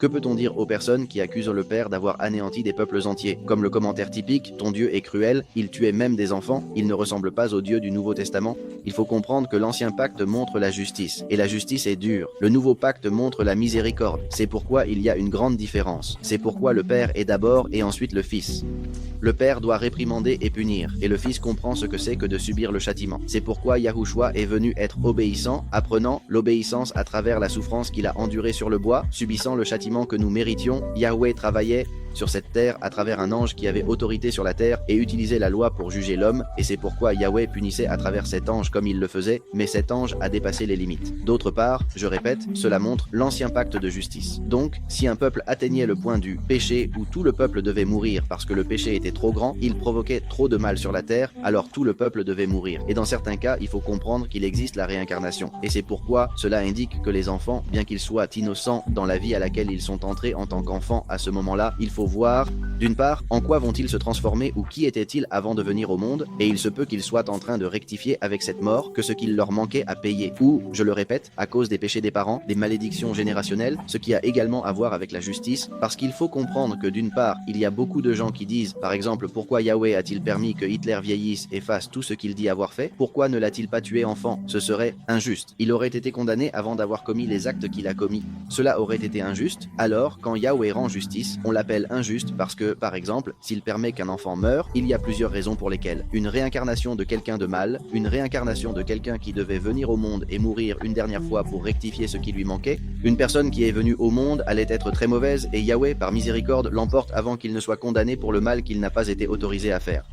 Que peut-on dire aux personnes qui accusent le Père d'avoir anéanti des peuples entiers? Comme le commentaire typique, ton Dieu est cruel, il tuait même des enfants, il ne ressemble pas au Dieu du Nouveau Testament. Il faut comprendre que l'Ancien Pacte montre la justice, et la justice est dure. Le Nouveau Pacte montre la miséricorde, c'est pourquoi il y a une grande différence. C'est pourquoi le Père est d'abord et ensuite le Fils. Le Père doit réprimander et punir, et le Fils comprend ce que c'est que de subir le châtiment. C'est pourquoi Yahushua est venu être obéissant, apprenant l'obéissance à travers la souffrance qu'il a endurée sur le bois, subissant le châtiment que nous méritions. Yahweh travaillait sur cette terre à travers un ange qui avait autorité sur la terre et utilisait la loi pour juger l'homme, et c'est pourquoi Yahweh punissait à travers cet ange comme il le faisait, mais cet ange a dépassé les limites. D'autre part, je répète, cela montre l'ancien pacte de justice. Donc, si un peuple atteignait le point du péché où tout le peuple devait mourir parce que le péché était trop grand, il provoquait trop de mal sur la terre, alors tout le peuple devait mourir. Et dans certains cas, il faut comprendre qu'il existe la réincarnation. Et c'est pourquoi cela indique que les enfants, bien qu'ils soient innocents dans la vie à laquelle ils sont entrés en tant qu'enfants à ce moment-là, il faut voir, d'une part, en quoi vont-ils se transformer ou qui étaient-ils avant de venir au monde, et il se peut qu'ils soient en train de rectifier avec cette mort que ce qu'il leur manquait à payer, ou, je le répète, à cause des péchés des parents, des malédictions générationnelles, ce qui a également à voir avec la justice, parce qu'il faut comprendre que d'une part, il y a beaucoup de gens qui disent, par exemple, pourquoi Yahweh a-t-il permis que Hitler vieillisse et fasse tout ce qu'il dit avoir fait? Pourquoi ne l'a-t-il pas tué enfant? Ce serait injuste. Il aurait été condamné avant d'avoir commis les actes qu'il a commis. Cela aurait été injuste. Alors, quand Yahweh rend justice, on l'appelle injuste parce que, par exemple, s'il permet qu'un enfant meure, il y a plusieurs raisons pour lesquelles. Une réincarnation de quelqu'un de mal, une réincarnation de quelqu'un qui devait venir au monde et mourir une dernière fois pour rectifier ce qui lui manquait, une personne qui est venue au monde allait être très mauvaise et Yahweh, par miséricorde, l'emporte avant qu'il ne soit condamné pour le mal qu'il n'a pas été autorisé à faire.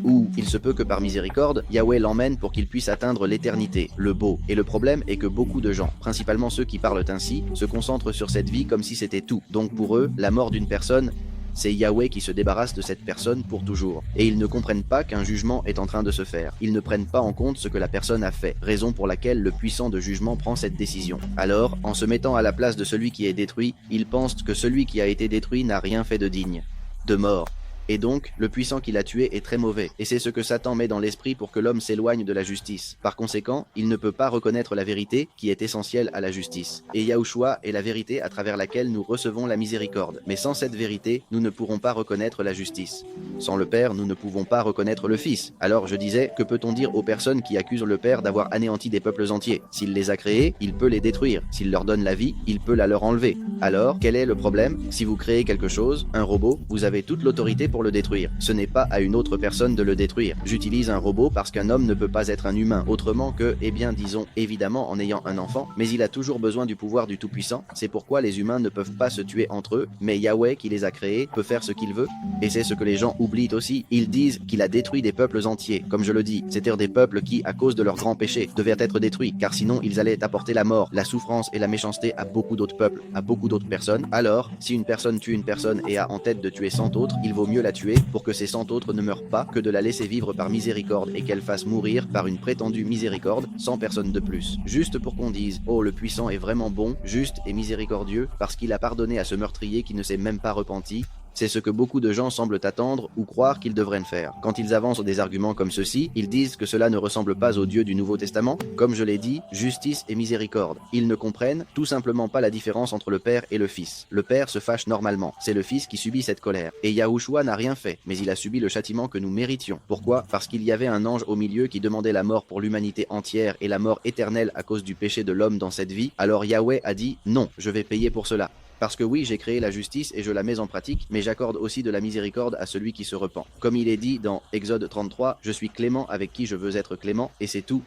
Ou il se peut que par miséricorde, Yahweh l'emmène pour qu'il puisse atteindre l'éternité, le beau. Et le problème est que beaucoup de gens, principalement ceux qui parlent ainsi, se concentrent sur cette vie comme si c'était tout. Donc pour eux, la mort d'une personne, c'est Yahweh qui se débarrasse de cette personne pour toujours. Et ils ne comprennent pas qu'un jugement est en train de se faire. Ils ne prennent pas en compte ce que la personne a fait, raison pour laquelle le puissant de jugement prend cette décision. Alors, en se mettant à la place de celui qui est détruit, ils pensent que celui qui a été détruit n'a rien fait de digne, de mort. Et donc, le puissant qui l'a tué est très mauvais, et c'est ce que Satan met dans l'esprit pour que l'homme s'éloigne de la justice. Par conséquent, il ne peut pas reconnaître la vérité qui est essentielle à la justice. Et Yahushua est la vérité à travers laquelle nous recevons la miséricorde. Mais sans cette vérité, nous ne pourrons pas reconnaître la justice. Sans le Père, nous ne pouvons pas reconnaître le Fils. Alors je disais, que peut-on dire aux personnes qui accusent le Père d'avoir anéanti des peuples entiers? S'il les a créés, il peut les détruire. S'il leur donne la vie, il peut la leur enlever. Alors, quel est le problème? Si vous créez quelque chose, un robot, vous avez toute l'autorité pour le détruire. Ce n'est pas à une autre personne de le détruire. J'utilise un robot parce qu'un homme ne peut pas être un humain autrement que, eh bien disons, évidemment en ayant un enfant, mais il a toujours besoin du pouvoir du Tout-Puissant. C'est pourquoi les humains ne peuvent pas se tuer entre eux, mais Yahweh qui les a créés peut faire ce qu'il veut. Et c'est ce que les gens oublient aussi. Ils disent qu'il a détruit des peuples entiers. Comme je le dis, c'était des peuples qui, à cause de leurs grands péchés, devaient être détruits, car sinon ils allaient apporter la mort, la souffrance et la méchanceté à beaucoup d'autres peuples, à beaucoup d'autres personnes. Alors, si une personne tue une personne et a en tête de tuer 100 autres, il vaut mieux la tuer pour que ces 100 autres ne meurent pas que de la laisser vivre par miséricorde et qu'elle fasse mourir par une prétendue miséricorde sans personne de plus. Juste pour qu'on dise « Oh, le puissant est vraiment bon, juste et miséricordieux parce qu'il a pardonné à ce meurtrier qui ne s'est même pas repenti », c'est ce que beaucoup de gens semblent attendre ou croire qu'ils devraient faire. Quand ils avancent des arguments comme ceux-ci, ils disent que cela ne ressemble pas au Dieu du Nouveau Testament. Comme je l'ai dit, justice et miséricorde. Ils ne comprennent tout simplement pas la différence entre le Père et le Fils. Le Père se fâche normalement. C'est le Fils qui subit cette colère. Et Yahushua n'a rien fait, mais il a subi le châtiment que nous méritions. Pourquoi? Parce qu'il y avait un ange au milieu qui demandait la mort pour l'humanité entière et la mort éternelle à cause du péché de l'homme dans cette vie. Alors Yahweh a dit « Non, je vais payer pour cela ». Parce que oui, j'ai créé la justice et je la mets en pratique, mais j'accorde aussi de la miséricorde à celui qui se repent. Comme il est dit dans Exode 33, je suis clément avec qui je veux être clément, et c'est tout.